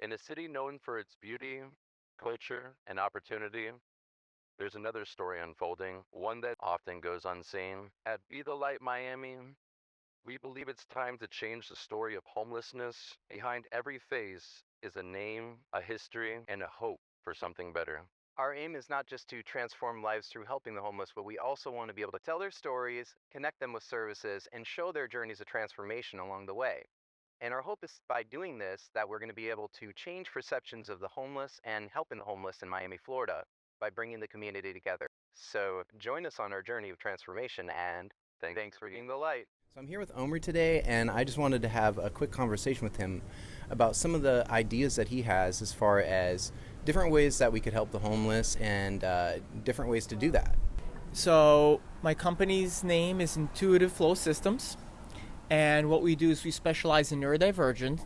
In a city known for its beauty, culture, and opportunity, there's another story unfolding, one that often goes unseen. At Be the Light Miami, we believe it's time to change the story of homelessness. Behind every face is a name, a history, and a hope for something better. Our aim is not just to transform lives through helping the homeless, but we also want to be able to tell their stories, connect them with services, and show their journeys of transformation along the way. And our hope is by doing this that we're going to be able to change perceptions of the homeless and helping the homeless in Miami, Florida by bringing the community together. So join us on our journey of transformation and thanks for being the light. So I'm here with Omry today, and I just wanted to have a quick conversation with him about some of the ideas that he has as far as different ways that we could help the homeless and different ways to do that. So my company's name is Intuitive Flow Systems, and what we do is we specialize in neurodivergent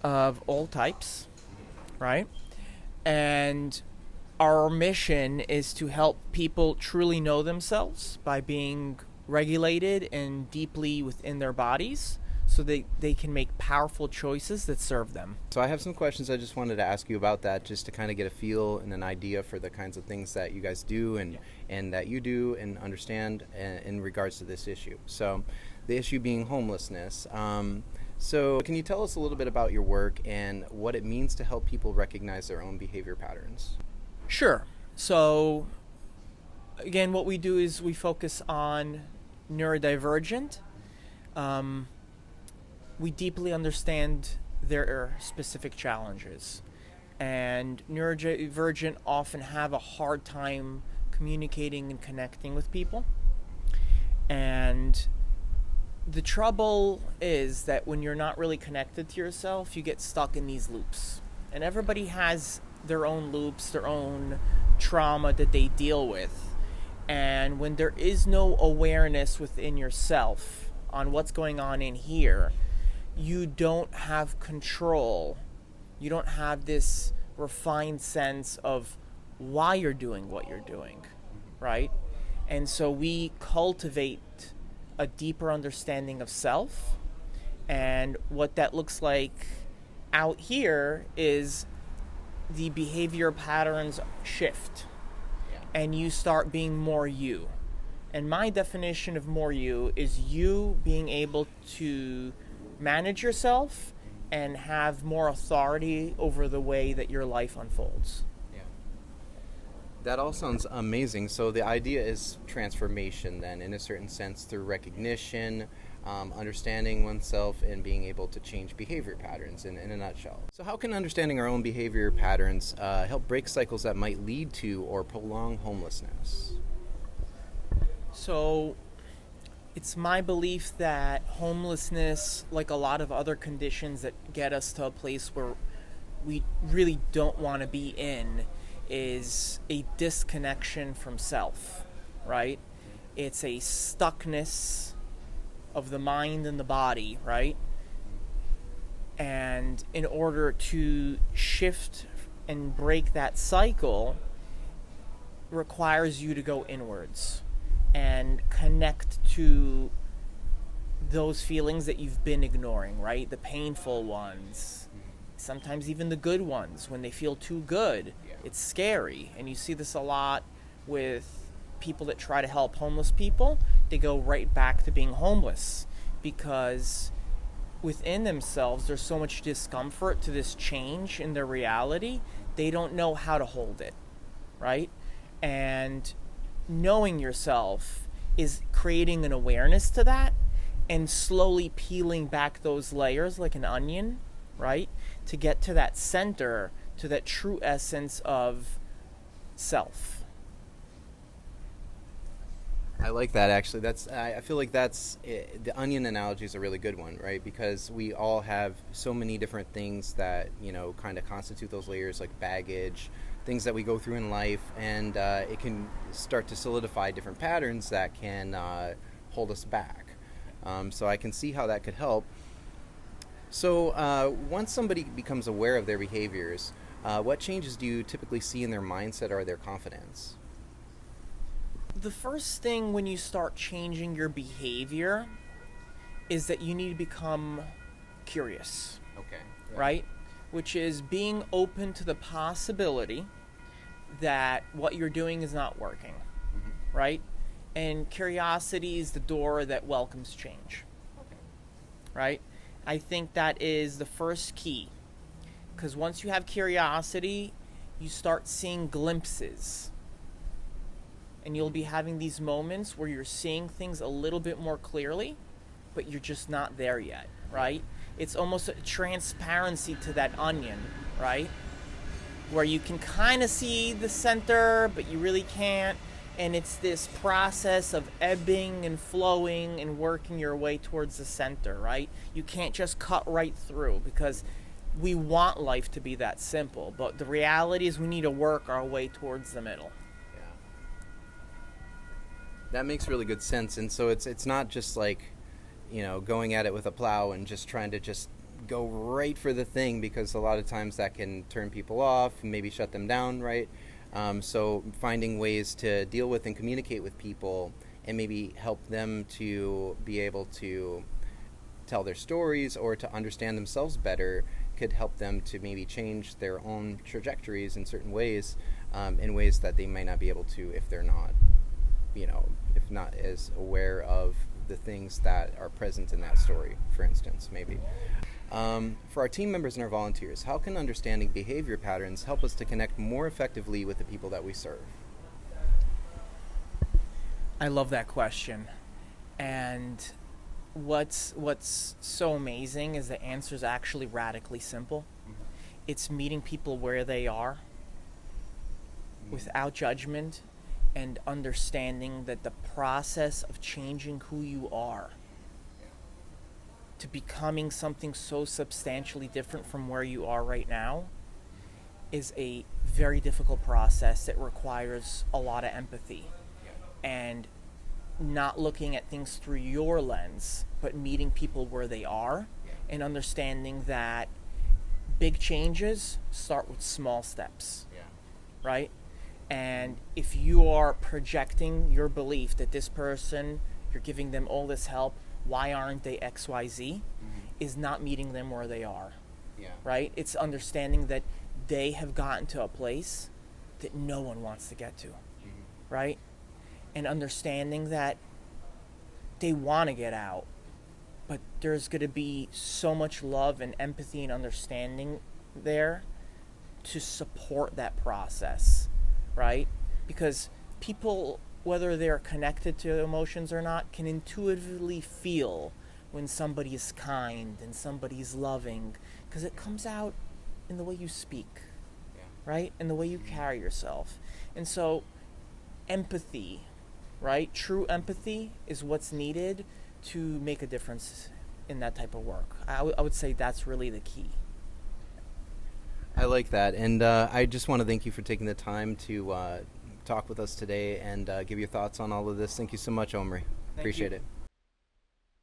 of all types, right? And our mission is to help people truly know themselves by being regulated and deeply within their bodies so they can make powerful choices that serve them. So I have some questions I just wanted to ask you about that, just to kind of get a feel and an idea for the kinds of things that you guys do and that you do and understand in regards to this issue. So the issue being homelessness. So can you tell us a little bit about your work and what it means to help people recognize their own behavior patterns? Sure. So again, what we do is we focus on neurodivergent. We deeply understand their specific challenges. And neurodivergent often have a hard time communicating and connecting with people. And the trouble is that when you're not really connected to yourself, you get stuck in these loops. And everybody has their own loops, their own trauma that they deal with. And when there is no awareness within yourself on what's going on in here, you don't have control. You don't have this refined sense of why you're doing what you're doing, right? And so we cultivate a deeper understanding of self. And what that looks like out here is the behavior patterns shift. And you start being more you. And my definition of more you is you being able to manage yourself and have more authority over the way that your life unfolds. Yeah. That all sounds amazing. So the idea is transformation then, in a certain sense, through recognition, understanding oneself, and being able to change behavior patterns in a nutshell. So how can understanding our own behavior patterns help break cycles that might lead to or prolong homelessness? So it's my belief that homelessness, like a lot of other conditions that get us to a place where we really don't want to be in, is a disconnection from self, right? It's a stuckness of the mind and the body, right? And in order to shift and break that cycle requires you to go inwards and connect to those feelings that you've been ignoring, right? The painful ones, sometimes even the good ones. When they feel too good, it's scary. And you see this a lot with people that try to help homeless people. They go right back to being homeless because within themselves there's so much discomfort to this change in their reality. They don't know how to hold it, right? And knowing yourself is creating an awareness to that and slowly peeling back those layers like an onion, right? To get to that center, to that true essence of self. I like that, actually. I feel like the onion analogy is a really good one, right? Because we all have so many different things that, kind of constitute those layers, like baggage, things that we go through in life, and it can start to solidify different patterns that can hold us back. So I can see how that could help. So once somebody becomes aware of their behaviors, what changes do you typically see in their mindset or their confidence? The first thing when you start changing your behavior is that you need to become curious. Okay. Right? which is being open to the possibility that what you're doing is not working, right? And curiosity is the door that welcomes change, right? I think that is the first key, because once you have curiosity, you start seeing glimpses, and you'll be having these moments where you're seeing things a little bit more clearly, but you're just not there yet, right? It's almost a transparency to that onion, right? Where you can kind of see the center, but you really can't. And it's this process of ebbing and flowing and working your way towards the center, right? You can't just cut right through, because we want life to be that simple. But the reality is we need to work our way towards the middle. Yeah. That makes really good sense. And so it's not just like, going at it with a plow and just trying to just go right for the thing, because a lot of times that can turn people off and maybe shut them down, right? So finding ways to deal with and communicate with people and maybe help them to be able to tell their stories or to understand themselves better could help them to maybe change their own trajectories in certain ways, in ways that they might not be able to if they're not, if not as aware of the things that are present in that story, for instance, maybe. For our team members and our volunteers, how can understanding behavior patterns help us to connect more effectively with the people that we serve? I love that question. And what's so amazing is the answer is actually radically simple. It's meeting people where they are without judgment, and understanding that the process of changing who you are to becoming something so substantially different from where you are right now is a very difficult process that requires a lot of empathy, and not looking at things through your lens, but meeting people where they are and understanding that big changes start with small steps, right? And if you are projecting your belief that this person, you're giving them all this help, why aren't they XYZ, is not meeting them where they are, right? It's understanding that they have gotten to a place that no one wants to get to, right? And understanding that they want to get out, but there's going to be so much love and empathy and understanding there to support that process, right? Because people, whether they're connected to emotions or not, can intuitively feel when somebody is kind and somebody is loving, because it comes out in the way you speak, right? In the way you carry yourself. And so empathy, right? True empathy is what's needed to make a difference in that type of work. I would say that's really the key. I like that. And I just want to thank you for taking the time to talk with us today and give your thoughts on all of this. Thank you so much, Omry. Appreciate it.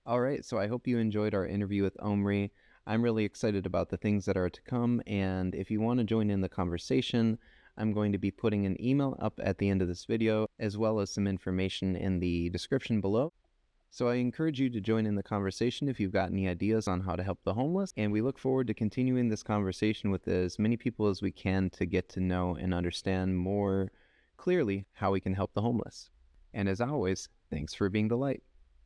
All right, so I hope you enjoyed our interview with Omry. I'm really excited about the things that are to come, and if you want to join in the conversation, I'm going to be putting an email up at the end of this video, as well as some information in the description below. So I encourage you to join in the conversation if you've got any ideas on how to help the homeless, and we look forward to continuing this conversation with as many people as we can to get to know and understand more clearly how we can help the homeless. And as always, thanks for being the light.